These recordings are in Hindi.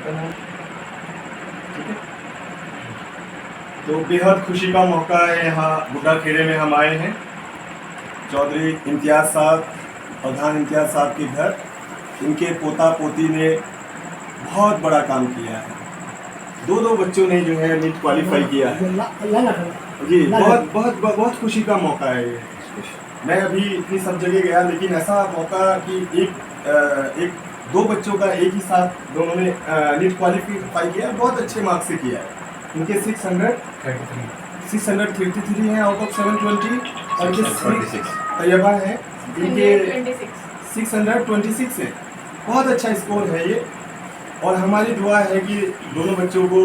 आपका नाम? ठीक है। तो बेहद खुशी का मौका है, यहाँ बुड्ढा खेड़े में हम आए हैं चौधरी इम्तियाज़ साहब, प्रधान इम्तियाज़ साहब के घर। इनके पोता पोती ने बहुत बड़ा काम किया है। दो बच्चों ने जो है नीट क्वालिफाई किया है जी। बहुत बहुत बहुत खुशी का मौका है ये। मैं अभी इतनी सब जगह गया, लेकिन ऐसा मौका कि एक दो बच्चों का एक ही साथ दोनों ने नीट क्वालिफाई किया, बहुत अच्छे मार्क्स से किया है। इनके 633 हैं आउट ऑफ 720, और इनके तैयबा है इनके 626 है। बहुत अच्छा स्कोर है ये, और हमारी दुआ है कि दोनों बच्चों को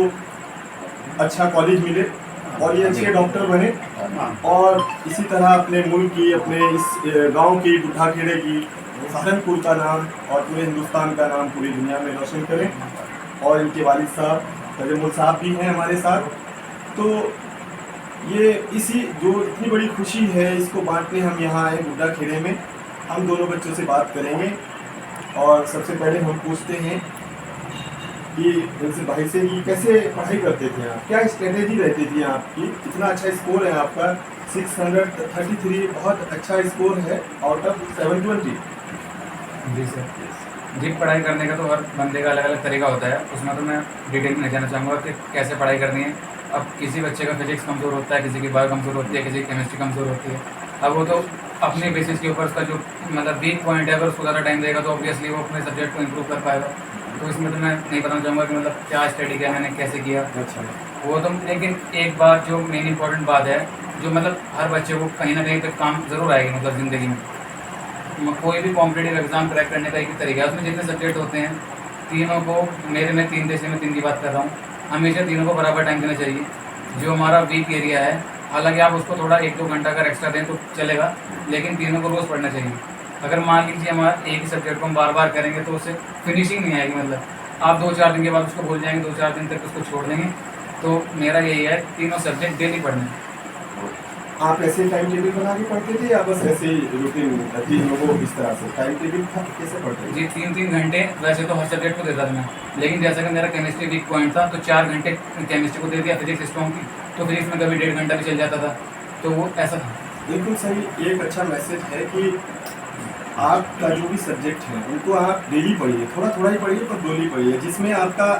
अच्छा कॉलेज मिले और ये अच्छे डॉक्टर बने, और इसी तरह अपने मुल्क की, अपने इस गांव की, बुड्ढा खेड़े की, सहारनपुर का नाम और पूरे हिंदुस्तान का नाम पूरी दुनिया में रोशन करें। और इनके वालिद साहब तजमुल साहब भी हैं हमारे साथ। तो ये इसी जो इतनी बड़ी खुशी है, इसको बांटने हम यहाँ आए बुड्ढा खेड़े में। हम दोनों बच्चों से बात करेंगे, और सबसे पहले हम पूछते हैं कि इनसे भाई से कि कैसे पढ़ाई करते थे आप, क्या स्ट्रेटेजी रहती थी आपकी? इतना अच्छा स्कोर है आपका 633, बहुत अच्छा स्कोर है आउट ऑफ 720। जी सर। जी, पढ़ाई करने का तो हर बंदे का अलग अलग तरीका होता है, उसमें तो मैं डिटेल में नहीं जाना चाहूँगा कि कैसे पढ़ाई करनी है। अब किसी बच्चे का फिजिक्स कमज़ोर होता है, किसी की बायो कमज़ोर होती है, किसी की केमिस्ट्री कमज़ोर होती है। अब वो तो अपने बेसिस के ऊपर उसका जो मतलब वीक पॉइंट है, अगर उसको ज़्यादा टाइम देगा तो ऑब्वियसली वो अपने सब्जेक्ट को इम्प्रूव कर पाएगा। तो इसमें तो मैं नहीं बताना चाहूँगा कि मतलब क्या स्टडी किया मैंने, कैसे किया। अच्छा। वो तो, लेकिन एक बात जो मेन इंपॉर्टेंट बात है, जो मतलब हर बच्चे को कहीं ना कहीं तक काम ज़रूर आएगी, मतलब ज़िंदगी में कोई भी कॉम्पिटेटिव एग्जाम क्रैक करने का एक तरीका है। उसमें जितने सब्जेक्ट होते हैं, तीनों को मेरे में 3 देश में 3 की बात कर रहा हूँ, हमेशा तीनों को बराबर टाइम देना चाहिए। जो हमारा वीक एरिया है, हालांकि आप उसको थोड़ा 1-2 घंटा अगर एक्स्ट्रा दें तो चलेगा, लेकिन तीनों को रोज़ पढ़ना चाहिए। अगर मान लीजिए हमारा एक ही सब्जेक्ट को हम बार बार करेंगे तो उससे फिनिशिंग नहीं आएगी। मतलब आप 2-4 दिन के बाद उसको भूल जाएंगे, 2-4 दिन तक उसको छोड़ देंगे। तो मेरा यही है, तीनों सब्जेक्ट डेली पढ़ने। आप ऐसे टाइम टेबल बना के पढ़ते थे या बस ऐसे ही रूटीन तीनों को इस तरह से टाइम टेबल था, कैसे पढ़ते थे? जी, 3-3 घंटे वैसे तो हर सब्जेक्ट को देता था मैं, लेकिन जैसा कि मेरा केमिस्ट्री वीक पॉइंट था तो 4 घंटे केमिस्ट्री को दे दिया, फिजिक्स स्ट्रॉन्ग की तो फिजिक्स में कभी 1.5 घंटा भी चल जाता था। तो वो ऐसा था। बिल्कुल सही। एक अच्छा मैसेज है कि आपका जो भी सब्जेक्ट है उनको आप डेली पढ़िए, थोड़ा थोड़ा ही पढ़िए पर डेली पढ़िए। जिसमें आपका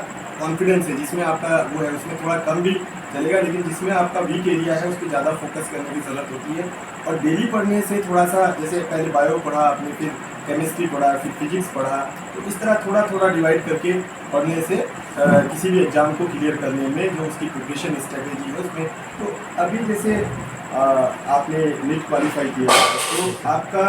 कॉन्फिडेंस है, जिसमें आपका वो है, उसमें थोड़ा कम भी चलेगा, लेकिन जिसमें आपका वीक एरिया है उस पर ज़्यादा फोकस करने की ज़रूरत होती है। और डेली पढ़ने से थोड़ा सा, जैसे पहले बायो पढ़ा आपने, फिर केमिस्ट्री पढ़ा, फिर फिजिक्स पढ़ा, तो इस तरह थोड़ा थोड़ा डिवाइड करके पढ़ने से किसी भी एग्ज़ाम को क्लियर करने में जो उसकी प्रिपरेशन स्ट्रेटेजी है उसमें। तो अभी जैसे आपने नीट क्वालिफाई किया, तो आपका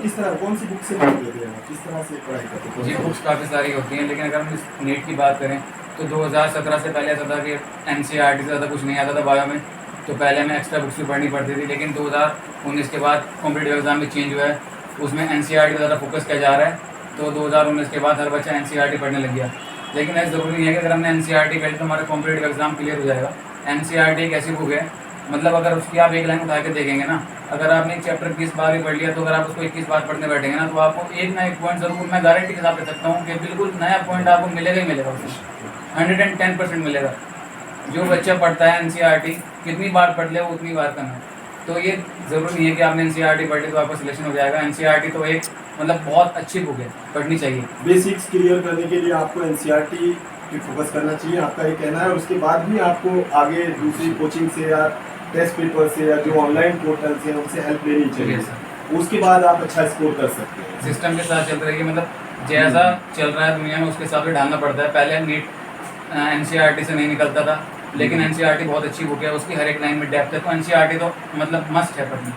किस तरह, कौन सी बुक से पढ़ते थे, किस तरह से पढ़ाई करते थे? जी, बुक्स काफ़ी सारी होती हैं, लेकिन अगर हम इस नीट की बात करें तो 2017 से पहले ऐसा था कि NCERT से ज़्यादा कुछ नहीं आता था बायो में। तो पहले हमें एक्स्ट्रा बुक्स भी पढ़नी पड़ती थी, लेकिन 2019 के बाद कॉम्पिटेटिव एग्जाम भी चेंज हुआ है, उसमें NCERT पर ज़्यादा फोकस किया जा रहा है। तो 2019 के बाद हर बच्चा NCERT पढ़ने लग गया। लेकिन ऐसा ज़रूरी नहीं है कि अगर हमने NCERT पढ़ी तो हमारा कॉम्पिटेटिव एग्जाम क्लियर हो जाएगा। NCERT एक ऐसी बुक है, मतलब अगर उसकी आप एक लाइन उठा के देखेंगे ना, अगर आपने एक चैप्टर 20 बार भी पढ़ लिया तो अगर आप उसको 21 बार पढ़ने बैठेंगे ना, तो आपको एक ना एक पॉइंट ज़रूर, मैं गारंटी के साथ दे सकता हूँ कि बिल्कुल नया पॉइंट आपको मिलेगा ही मिलेगा, उसमें 110% मिलेगा। जो बच्चा पढ़ता है NCERT, कितनी बार पढ़ ले वो उतनी बार कम है। तो ये ज़रूरी नहीं है कि आपने NCERT पढ़ ली तो आपका सिलेक्शन हो जाएगा। NCERT तो एक मतलब बहुत अच्छी बुक है, पढ़नी चाहिए। बेसिक्स क्लियर करने के लिए आपको NCERT पे फोकस करना चाहिए, आपका ये कहना है। और उसके बाद भी आपको आगे दूसरी कोचिंग से या टेस्ट पेपर से या जो ऑनलाइन पोर्टल से उनसे हेल्प लेनी चाहिए। उसके बाद आप अच्छा स्कोर कर सकते हैं। सिस्टम के साथ चल रही है, मतलब जैसा चल रहा है दुनिया में उसके हिसाब से ढालना पड़ता है। पहले नीट NCERT से नहीं निकलता था, लेकिन NCERT बहुत अच्छी बुक है, उसकी हर एक लाइन में डेप्थ है, तो NCERT तो मतलब मस्ट है पढ़नी।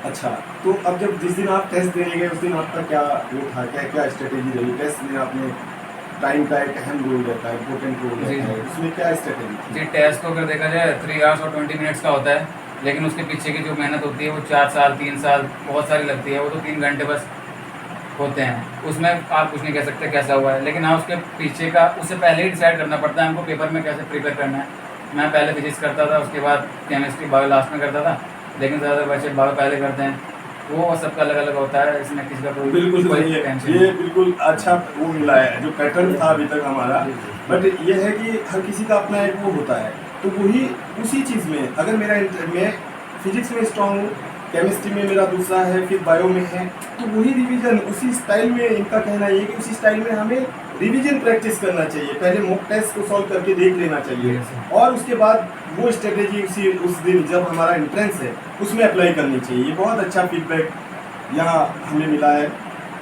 अच्छा, तो अब जब जिस दिन आप टेस्ट देने गए उस दिन आपका क्या वो था, क्या क्या स्ट्रेटेजी रही? टेस्ट में आपने टाइम का एक अहम रोल रहता है, इम्पोर्टेंट रोल रहता है, उसमें क्या स्ट्रेटेजी थी? जी, टेस्ट तो अगर देखा जाए 3 आवर्स और 20 मिनट्स का होता है, लेकिन उसके पीछे की जो मेहनत होती है वो 4 साल 3 साल बहुत सारी लगती है। वो तो 3 घंटे बस होते हैं, उसमें आप कुछ नहीं कह सकते कैसा हुआ है। लेकिन हाँ, उसके पीछे का उससे पहले ही डिसाइड करना पड़ता है हमको पेपर में कैसे प्रिपेयर करना है। मैं पहले फिजिक्स करता था, उसके बाद केमिस्ट्री बायो लास्ट में करता था, लेकिन ज़्यादातर बच्चे बायो पहले करते हैं। वो सबका अलग अलग होता है, इसमें किसी का कोई बिल्कुल सही है, टेंशन ये बिल्कुल अच्छा वो मिला है जो पैटर्न था अभी तक हमारा। बट ये है कि हर किसी का अपना एक वो होता है, तो वही उसी चीज़ में अगर मैं फिजिक्स में स्ट्रांग हूँ, केमिस्ट्री में मेरा दूसरा है, फिर बायो में है, तो वही रिवीजन उसी स्टाइल में, इनका कहना ये है कि उसी स्टाइल में हमें रिवीजन प्रैक्टिस करना चाहिए, पहले मॉक टेस्ट को सॉल्व करके देख लेना चाहिए और उसके बाद वो स्ट्रेटेजी उस दिन जब हमारा एंट्रेंस है उसमें अप्लाई करनी चाहिए। ये बहुत अच्छा फीडबैक यहाँ हमें मिला है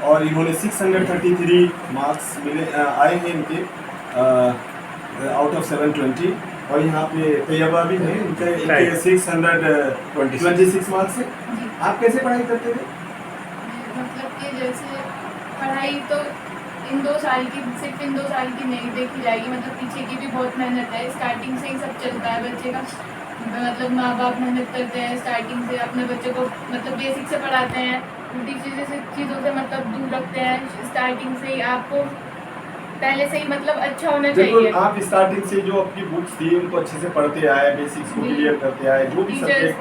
और इन्होंने 633 मार्क्स आए हैं इनके आउट ऑफ 720 और यहाँ पे तैयबा भी है, इनके 626 मार्क्स है। आप कैसे पढ़ाई करते थे? मतलब कि जैसे पढ़ाई तो इन 2 साल की, सिर्फ इन 2 साल की नहीं देखी जाएगी, मतलब पीछे की भी बहुत मेहनत है। स्टार्टिंग से ही सब चलता है बच्चे का, मतलब माँ बाप मेहनत करते हैं स्टार्टिंग से, अपने बच्चे को मतलब बेसिक से पढ़ाते हैं, उल्टी चीज़ों से मतलब दूर रखते हैं। स्टार्टिंग से ही आपको पहले से ही मतलब अच्छा होना बिल्कुल, चाहिए। आप स्टार्टिंग से जो आपकी बुक्स थी उनको अच्छे से पढ़ते आए, बेसिक्स को क्लियर करते आए, जो भी सब्जेक्ट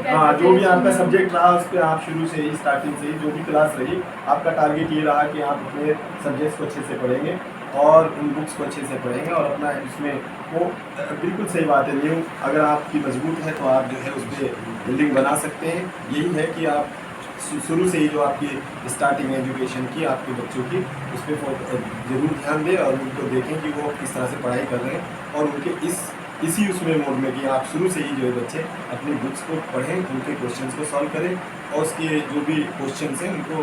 हाँ जो भी आपका सब्जेक्ट रहा उस पर आप शुरू से ही स्टार्टिंग से ही जो भी क्लास रही आपका टारगेट ये रहा कि आप अपने सब्जेक्ट्स को अच्छे से पढ़ेंगे और उन बुक्स को अच्छे से पढ़ेंगे और अपना इसमें वो बिल्कुल सही बात है। न्यू अगर आपकी मजबूत है तो आप जो है उस पर बिल्डिंग बना सकते हैं। यही है कि आप शुरू से ही जो आपकी स्टार्टिंग एजुकेशन की आपके बच्चों की उस पर ज़रूर ध्यान दें और उनको देखें कि वो किस तरह से पढ़ाई कर रहे हैं और उनके इसी उसमें मोड में कि आप शुरू से ही जो है बच्चे अपनी बुक्स को पढ़ें, उनके क्वेश्चंस को सॉल्व करें और उसके जो भी क्वेश्चंस हैं उनको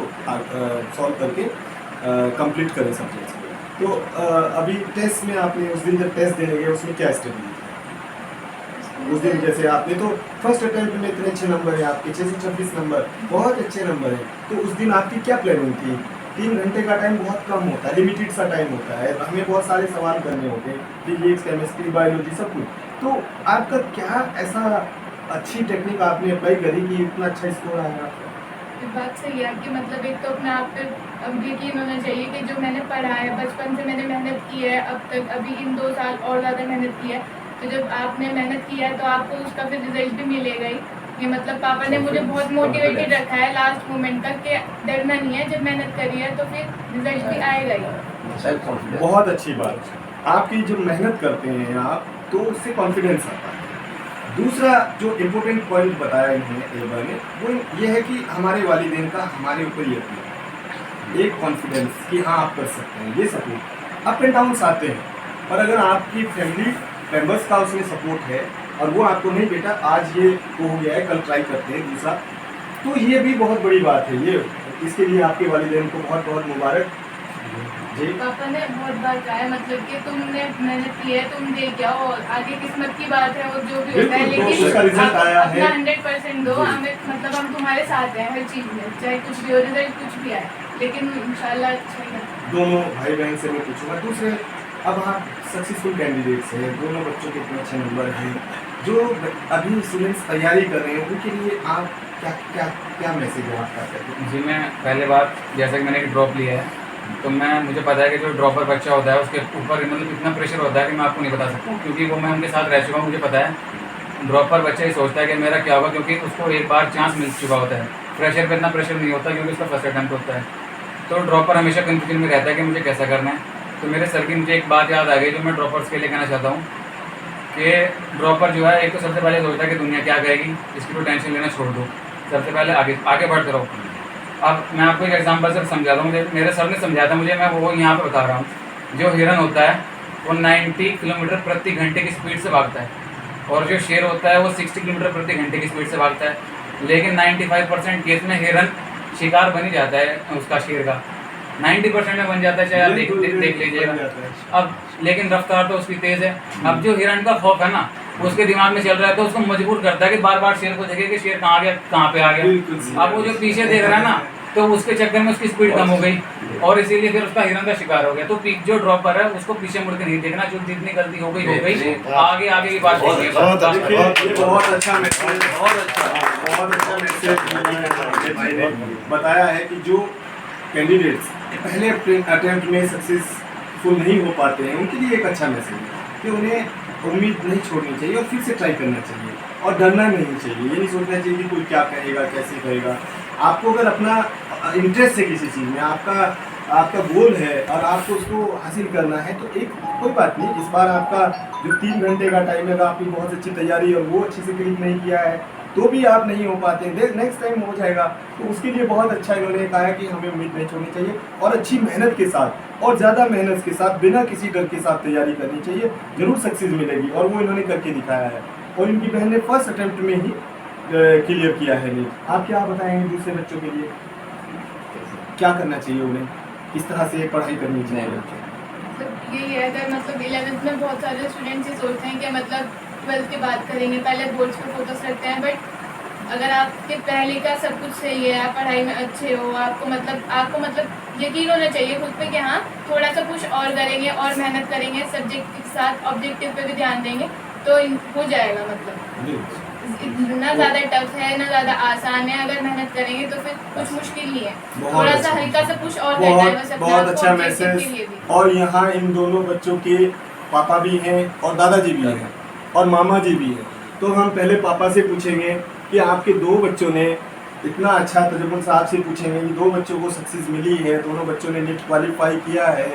सॉल्व करके कंप्लीट करें सब्जेक्ट्स को। तो अभी टेस्ट में आपने उस दिन जब टेस्ट देने गए उसमें क्या स्ट्रेटजी थी? उस दिन जैसे आपने तो फर्स्ट अटेम्प्ट में इतने अच्छे नंबर हैं आपके 626 नंबर, बहुत अच्छे नंबर हैं, तो उस दिन आपकी क्या प्लानिंग थी? 3 घंटे का टाइम बहुत कम होता है, लिमिटेड सा टाइम होता है, हमें बहुत सारे सवाल करने होते हैं, फिजिक्स, केमिस्ट्री, बायोलॉजी सब कुछ। तो आपका क्या ऐसा अच्छी टेक्निक आपने अप्लाई करी कि इतना अच्छा स्कोर आया? बात सही है कि मतलब एक तो अपने आप पे अब यकीन होना चाहिए कि जो मैंने पढ़ा है, बचपन से मैंने मेहनत की है, अब तक अभी इन 2 साल और ज़्यादा मेहनत की है, तो जब आपने मेहनत की है तो आपको उसका फिर रिजल्ट भी मिलेगा ही। ये मतलब पापा ने मुझे बहुत मोटिवेटेड रखा है लास्ट मोमेंट तक कि डरना नहीं है, जब मेहनत करी है तो फिर रिजल्ट भी आएगा ही। बहुत अच्छी बात। आपकी जब मेहनत करते हैं आप तो उससे कॉन्फिडेंस आता है। दूसरा जो इम्पोर्टेंट पॉइंट बताया इन्होंने एबा ने वो ये है कि हमारे वालिदैन का हमारे ऊपर यकीन, एक कॉन्फिडेंस कि हाँ आप कर सकते हैं। ये सपोर्ट अप एंड डाउन्स आते हैं, पर अगर आपकी फैमिली मेंबर्स का उसमें सपोर्ट है और वो आपको नहीं बेटा आज ये हो गया है कल ट्राई करते हैं दूसरा, तो ये भी बहुत बड़ी बात है। ये इसके लिए आपके वालिदैन को बहुत बहुत मुबारक जी। पापा ने बहुत बार कहा है मतलब कि तुमने मेहनत की है, तुम दे क्या हो, आगे किस्मत की बात है और जो भी होता है, बिल्कुल, उसका लेकिन रिजल्ट आप आया अपना है। 100% दो, हमें मतलब हम तुम्हारे साथ हैं हर चीज़ में, चाहे कुछ भी हो, रिजल्ट कुछ भी आए, लेकिन इंशाल्लाह अच्छा ही है। दोनों भाई बहन से मैं पूछूंगा। दूसरे अब आप सक्सेसफुल कैंडिडेट्स हैं, दोनों बच्चों के इतने अच्छे नंबर हैं, जो अभी स्टूडेंट्स तैयारी कर रहे हैं उनके लिए आप क्या क्या क्या मैसेज है आपका? जी, मैं पहले बात जैसा कि मैंने एक ड्रॉप लिया है तो मुझे पता है कि जो ड्रॉपर बच्चा होता है उसके ऊपर मतलब इतना प्रेशर होता है कि मैं आपको नहीं बता सकता, क्योंकि वो मैं उनके साथ रह चुका हूँ। मुझे पता है ड्रॉपर बच्चा ही सोचता है कि मेरा क्या होगा, क्योंकि उसको एक बार चांस मिल चुका होता है। फ्रेशर पे इतना प्रेशर नहीं होता क्योंकि उसका फर्स्ट अटैम्प्ट होता है। तो ड्रॉपर हमेशा कन्फ्यूजन में रहता है कि मुझे कैसा करना है। तो मेरे सर की मुझे एक बात याद आ गई जो मैं ड्रॉपर्स के लिए कहना चाहता हूँ कि ड्रॉपर जो है एक तो सबसे पहले सोचता है कि दुनिया क्या कहेगी, इसकी तो टेंशन लेना छोड़ दो, सबसे पहले आगे बढ़ते रहो। अब मैं आपको एक एग्जांपल से समझाता हूँ, मेरे सर ने समझाया था मुझे, मैं वो यहाँ पे बता रहा हूँ। जो हिरन होता है वो 90 किलोमीटर प्रति घंटे की स्पीड से भागता है और जो शेर होता है वो 60 किलोमीटर प्रति घंटे की स्पीड से भागता है। लेकिन 95% केस में हिरन शिकार बन ही जाता है, उसका शेर का 90% में बन जाता है, चाहे आप देख लीजिएगा। अब लेकिन रफ्तार तो उसकी तेज़ है। अब जो हिरन का खौफ है ना उसके दिमाग में चल रहा है तो उसको मजबूर करता है कि बार बार शेर को देखे कि शेर कहाँ गया, कहाँ पे आ गया। अब वो जो पीछे देख रहा है ना तो उसके चक्कर में उसकी स्पीड कम हो गई और इसीलिए फिर उसका हिरन का शिकार हो गया। तो जो ड्रॉपर है उसको पीछे मुड़ के नहीं देखना, जो जितनी गलती हो गई आगे की बात देखिए। बहुत अच्छा मैसेज, बहुत अच्छा मैसेज भाई ने बताया है कि जो कैंडिडेट्स पहले अटेम्प्ट में सक्सेसफुल नहीं हो पाते हैं उनके लिए एक अच्छा मैसेज है कि उन्हें उम्मीद नहीं छोड़नी चाहिए और फिर से ट्राई करना चाहिए और डरना नहीं चाहिए। ये नहीं सोचना चाहिए कि कोई क्या कहेगा, कैसे कहेगा। आपको अगर अपना इंटरेस्ट है किसी चीज़ में, आपका गोल है और आपको उसको हासिल करना है, तो एक कोई बात नहीं, इस बार आपका जो 3 घंटे का टाइम है, आपकी बहुत अच्छी तैयारी और वो अच्छे से क्लिक नहीं किया है तो भी आप नहीं हो पाते, नेक्स्ट टाइम हो जाएगा। तो उसके लिए बहुत अच्छा इन्होंने कहा है कि हमें उम्मीद नहीं छोड़नी चाहिए और अच्छी मेहनत के साथ और ज़्यादा मेहनत के साथ बिना किसी डर के साथ तैयारी करनी चाहिए, ज़रूर सक्सेस मिलेगी। और वो इन्होंने करके दिखाया है और इनकी बहन ने फर्स्ट अटेम्प्ट में ही क्लियर किया है नीट। आप क्या बताएंगे दूसरे बच्चों के लिए, क्या करना चाहिए उन्हें, किस तरह से पढ़ाई करनी चाहिए? मतलब यही है, अगर मतलब 11th में बहुत सारे स्टूडेंट्स ये सोचते हैं कि मतलब 12th के बाद करेंगे, पहले बोर्ड्स पे फोकस रखते हैं, बट अगर आपके पहले का सब कुछ सही है, आप पढ़ाई में अच्छे हो, आपको मतलब यकीन होना चाहिए खुद पे कि हाँ थोड़ा सा कुछ और करेंगे और मेहनत करेंगे, सब्जेक्ट के साथ ऑब्जेक्टिव पे भी ध्यान देंगे तो हो जाएगा। मतलब ना ज़्यादा टफ है ना ज़्यादा आसान है, अगर मेहनत करेंगे तो फिर कुछ मुश्किल नहीं है, थोड़ा सा हल्का सा कुछ और करना है बस, बहुत अच्छा मैसेज। और यहाँ इन दोनों बच्चों के पापा भी हैं और दादाजी भी हैं और मामा जी भी हैं। तो हम पहले पापा से पूछेंगे कि आपके 2 बच्चों ने इतना अच्छा तजुर्बा, साहब से पूछेंगे कि 2 बच्चों को सक्सेस मिली है, दोनों बच्चों ने नीट क्वालिफाई किया है,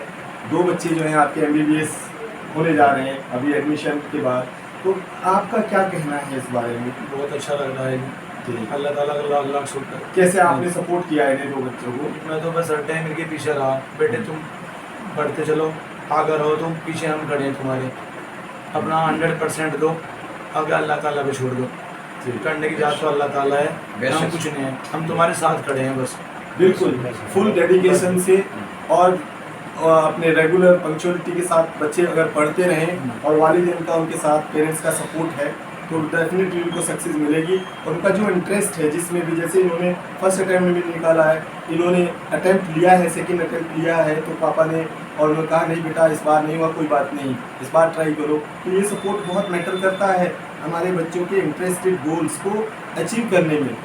2 बच्चे जो हैं आपके MBBS होने जा रहे हैं अभी एडमिशन के बाद, तो आपका क्या कहना है इस बारे में? बहुत अच्छा लग रहा है जी, अल्लाह ताला का लाख लाख शुक्र। कैसे आपने सपोर्ट किया है इन 2 बच्चों को? मैं तो बस हर टाइम इनके पीछे रहा, बेटे तुम पढ़ते चलो, आगे रहो तुम, पीछे हम खड़े हैं तुम्हारे, अपना 100% दो, आगे अल्लाह ताला पे छोड़ दो, करने की जात तो अल्लाह ताला है, हम कुछ नहीं है, हम तुम्हारे साथ खड़े हैं बस। बिल्कुल फुल डेडिकेशन से और अपने रेगुलर पंक्चुअलिटी के साथ बच्चे अगर पढ़ते रहें और वालिदैन का उनके साथ पेरेंट्स का सपोर्ट है तो डेफिनेटली उनको सक्सेस मिलेगी। और उनका जो इंटरेस्ट है जिसमें भी, जैसे इन्होंने फर्स्ट अटैम्प्ट में भी निकाला है, इन्होंने अटैम्प्ट लिया है, सेकंड अटैम्प्ट लिया है, तो पापा ने और उन्होंने कहा नहीं बेटा इस बार नहीं हुआ कोई बात नहीं, इस बार ट्राई करो। तो ये सपोर्ट बहुत मैटर करता है हमारे बच्चों के इंटरेस्टेड गोल्स को अचीव करने में।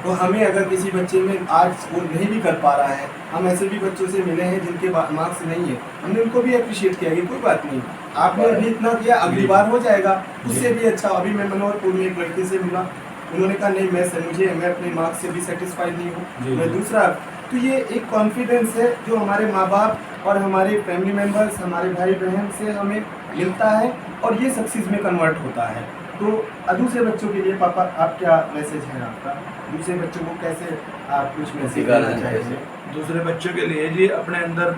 तो हमें अगर किसी बच्चे में आज स्कोर नहीं भी कर पा रहा है, हम ऐसे भी बच्चों से मिले हैं जिनके मार्क्स नहीं है, हमने उनको भी अप्रिशिएट किया कि कोई बात नहीं, आपने अभी इतना किया, अगली बार हो जाएगा उससे भी अच्छा। अभी मैं मनोहरपुर में एक लड़के से मिला, उन्होंने कहा नहीं मैं अपने मार्क्स से भी सेटिस्फाइड नहीं हूँ, मैं दूसरा। तो ये एक कॉन्फिडेंस है जो हमारे माँ बाप और हमारे फैमिली मेम्बर्स, हमारे भाई बहन से हमें मिलता है और ये सक्सेस में कन्वर्ट होता है। तो दूसरे बच्चों के लिए पापा आप क्या मैसेज है आपका, दूसरे बच्चों को कैसे आप कुछ मैसेज देना चाहेंगे? दूसरे बच्चों के लिए जी अपने अंदर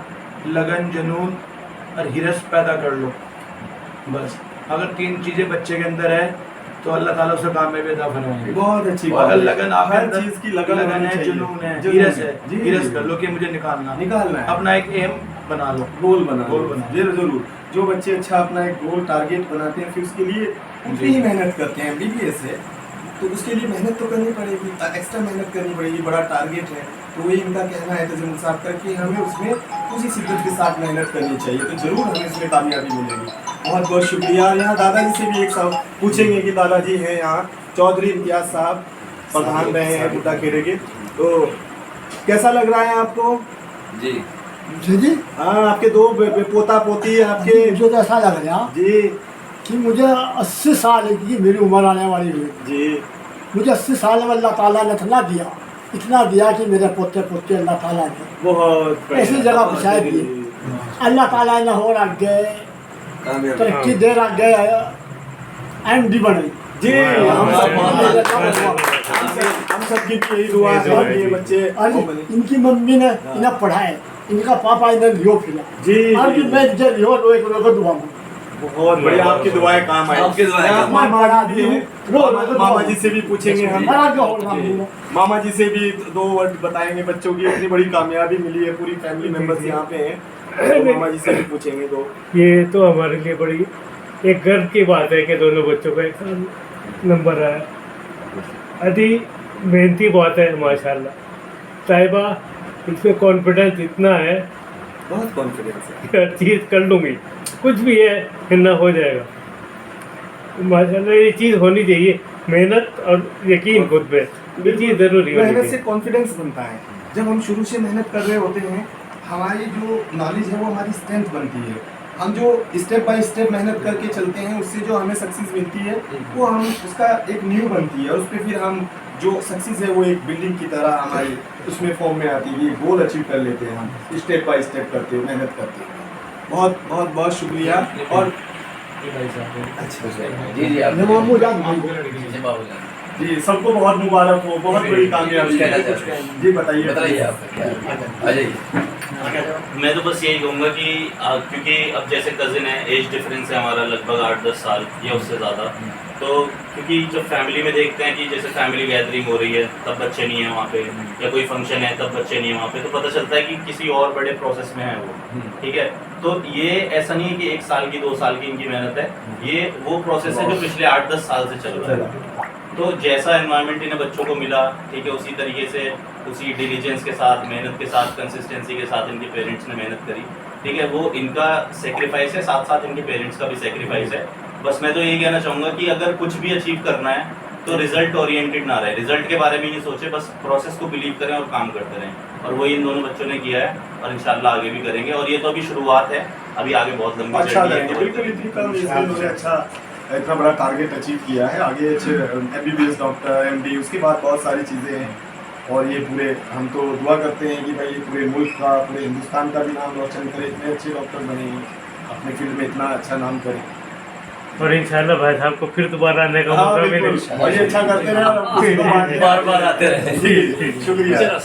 लगन, जुनून और हिरस पैदा कर लो बस। अगर 3 चीज़ें बच्चे के अंदर है तो अल्लाह ताला उसे कामयाबी अता फरमाएंगे। बहुत अच्छी बात अगर है। लगन आप हर चीज की लगन है, जुनून है, हिरस है, हिरस कर लो कि मुझे निकालना है, अपना एक एम बना लो, गोल बना जरूर। जो बच्चे अच्छा अपना एक गोल टारगेट बनाते हैं फिर उसके लिए उतनी ही मेहनत करते हैं। MBBS है तो उसके लिए मेहनत तो करनी पड़ेगी, एक्स्ट्रा मेहनत करनी पड़ेगी, बड़ा टारगेट है। तो वही इनका कहना है तजुर्बा साहब का कि हमें उसमें उसी शिद्दत के साथ मेहनत करनी चाहिए, तो ज़रूर हमें इसमें कामयाबी मिलेगी। बहुत बहुत शुक्रिया। यहाँ दादाजी से भी एक सवाल पूछेंगे कि दादाजी हैं यहाँ चौधरी इम्तियाज साहब, प्रधान रहे हैं बुड्ढा खेड़े के, तो कैसा लग रहा है आपको? जी जी हाँ, आपके 2 पोता पोती आपके, मुझे तो ऐसा लग रहा जी कि मुझे 80 साल की मेरी उम्र आने वाली है जी, मुझे 80 साल में अल्लाह ताला ने इतना दिया कि मेरे पोते पोते अल्लाह ताला ने बहुत ऐसी जगह पहुँचाए दिए। अल्लाह ताला ने हो रख गए तरक्की दे रख गए, MD बने जी। हम सब की यही दुआ है कि ये बच्चे इनकी मम्मी ने इन्हें पढ़ाए, इनका पापा इन्हें लियो खिला जी। अभी मैं जो लियो रो एक रोको दुआ में बहुत बढ़िया, आपकी दुआएं काम आई। आपकी दुआएं काम मामा जी भी हैं, मामा जी से भी पूछेंगे हम, मामा जी से भी 2 वर्ड बताएंगे बच्चों की इतनी बड़ी कामयाबी मिली है, पूरी फैमिली मेंबर्स यहाँ पे हैं, तो मामा जी से भी पूछेंगे। तो ये तो हमारे लिए बड़ी एक गर्व की बात है कि दोनों बच्चों का एक नंबर आया। अति मेहनती बहुत है माशाल्लाह। साहिबा इसमें कॉन्फिडेंस इतना है, बहुत कॉन्फिडेंस है, हर चीज़ कर लूँगी, कुछ भी है हिन्ना हो जाएगा। माशाल्लाह ये चीज़ होनी चाहिए, मेहनत और यकीन खुद पे, ये चीज़ ज़रूरी होनी मेहनत से चाहिए। कॉन्फिडेंस बनता है। जब हम शुरू से मेहनत कर रहे होते हैं, हमारी जो नॉलेज है वो हमारी स्ट्रेंथ बनती है। हम जो स्टेप बाय स्टेप मेहनत करके चलते हैं उससे जो हमें सक्सेस मिलती है वो हम उसका एक न्यू बनती है, और उस पर फिर हम जो सक्सेस है वो एक बिल्डिंग की तरह हमारी उसमें फॉर्म में आती है, ये गोल अचीव कर लेते हैं हम, स्टेप बाय स्टेप करते हुए मेहनत करते हुए। बहुत बहुत बहुत शुक्रिया। और जी जी आप ये मामू जान भाई जी बाबू जान जी सबको बहुत मुबारक हो, बहुत बड़ी कामयाबी कहना है। चाहते हैं। जी बताइए बताइए आप क्या आ जाइए। मैं तो बस यही कहूँगा कि क्योंकि अब जैसे कज़िन है, एज डिफरेंस है हमारा लगभग 8-10 साल या उससे ज़्यादा, तो क्योंकि जब फैमिली में देखते हैं कि जैसे फैमिली गैदरिंग हो रही है तब बच्चे नहीं है वहाँ पे, या कोई फंक्शन है तब बच्चे नहीं है वहाँ पे, तो पता चलता है कि किसी और बड़े प्रोसेस में है वो, ठीक है। तो ये ऐसा नहीं है कि 1 साल की 2 साल की इनकी मेहनत है, ये वो प्रोसेस है जो पिछले 8-10 साल से चल रहा है। तो जैसा एनवायरनमेंट इन्हें बच्चों को मिला, ठीक है, उसी तरीके से उसी डिलीजेंस के साथ, मेहनत के साथ, कंसिस्टेंसी के साथ इनके पेरेंट्स ने मेहनत करी, ठीक है। वो इनका सेक्रीफाइस है, साथ साथ इनके पेरेंट्स का भी सेक्रीफाइस है। बस मैं तो यही कहना चाहूँगा कि अगर कुछ भी अचीव करना है तो रिजल्ट ओरिएंटेड ना रहे, रिजल्ट के बारे में नहीं सोचे, बस प्रोसेस को बिलीव करें और काम करते रहें। और वही इन दोनों बच्चों ने किया है और इंशाल्लाह आगे भी करेंगे। और ये तो अभी शुरुआत है, अभी आगे बहुत लंबी अच्छा जर्नी करेंगे, है। बिल्कुल इतनी कम इसमें उन्होंने अच्छा इतना बड़ा टारगेट अचीव किया है। आगे अच्छे MBBS डॉक्टर, MD, उसके बाद बहुत सारी चीज़ें हैं। और ये पूरे हम तो दुआ करते हैं कि भाई पूरे मुल्क का, पूरे हिंदुस्तान का भी नाम रोशन करे, इतने अच्छे डॉक्टर बने, अपने फील्ड में इतना अच्छा नाम करें। और इंशाल्लाह भाई साहब को फिर दोबारा आने का हाँ मौका बिल्कुल, मिले। और ये अच्छा करते रहे और बार बार आते रहे। जी शुक्रिया।